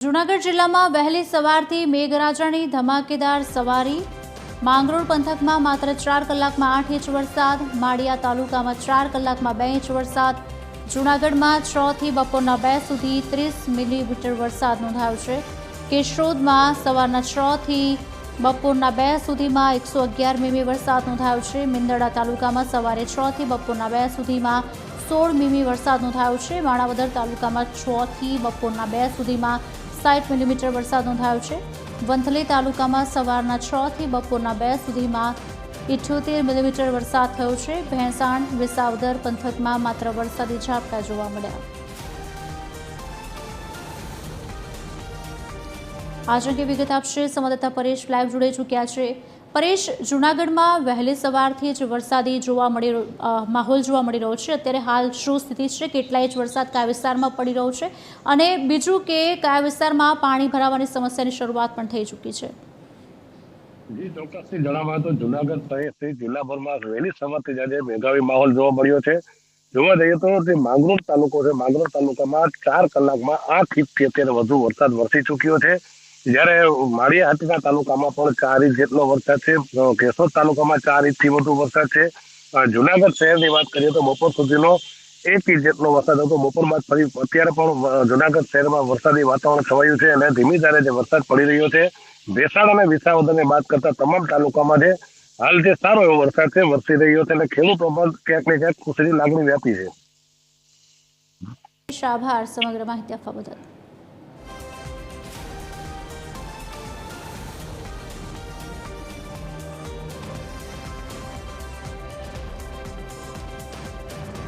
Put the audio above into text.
જૂનાગઢ જિલ્લામાં વહેલી સવારથી મેઘરાજાની ધમાકેદાર સવારી। માંગરોળ પંથકમાં માત્ર 4 કલાકમાં 8 ઇંચ વરસાદ। માળિયા તાલુકામાં 4 કલાકમાં 2 ઇંચ વરસાદ। જૂનાગઢમાં 6 થી બપોરના 2 સુધી 30 મિલીમીટર વરસાદ નોંધાયો છે। કેશોદમાં સવારના 6 થી બપોરના 2 સુધીમાં 111 મીમી વરસાદ નોંધાયો છે। મિંદરડા તાલુકામાં સવારે 6 થી બપોરના 2 સુધીમાં 16 મીમી વરસાદ નોંધાયો છે। માણાવદર તાલુકામાં 6 થી બપોરના 2 સુધીમાં 60 મિલીમીટર વરસાદ નોંધાયો છે। વંથલી તાલુકામાં સવારના 6 થી બપોરના 2 સુધીમાં 78 મિલીમીટર વરસાદ થયો છે। ભેંસાણ વિસાવદર પંથકમાં માત્ર વરસાદી ઝાપટા જોવા મળ્યા। आज अंगे विगत आपसे संवाददाता परेश लाइव जोड़ाई चूक्या है। परेश, जूनागढ़ वहेली सवारथी ज वरसादी माहोल जोवा मळी रह्यो छे। अत्यारे हाल शुं स्थिति छे? केटला इंच वरसाद कया विस्तारमां पड़ी रह्यो छे अने बीजुं के कया विस्तारमां पाणी भरावानी समस्यानी शरूआत पण थई चूकी छे? जी ચોક્કસથી જણાવવા તો જૂનાગઢ સહિત જિલ્લાભરમાં વહેલી સવારથી જ આજે મેઘાવી માહોલ જોવા મળ્યો છે। જોવા જઈએ તો જે માંગરોળ તાલુકો છે, માંગરોળ તાલુકામાં 4 કલાકમાં 8 ઇંચથી અત્યારે વધુ વરસાદ વરસી ચૂક્યો છે। જ્યારે માળિયા હાટીના તાલુકામાં પણ 4 ઇંચ જેટલો વરસાદ છે। કેશોદ તાલુકામાં 4 ઇંચથી વધુ વરસાદ છે। જૂનાગઢ શહેરની વાત કરીએ તો બપોર સુધીનો 1 ઇંચ જેટલો વરસાદ હતો। બપોર બાદ ફરી અત્યારે પણ જૂનાગઢ શહેરમાં વરસાદી વાતાવરણ છવાયું છે અને ધીમી ધારે જે વરસાદ પડી રહ્યો છે। ભેસાણ અને વિસાવદરની વાત કરતા તમામ તાલુકામાં જે હાલ જે સારો એવો વરસાદ છે વરસી રહ્યો છે અને ખેડૂતો પણ ક્યાંક ને ક્યાંક ખુશીની લાગણી વ્યાપી છે। આભાર સમગ્ર માહિતી આપવા બદલ।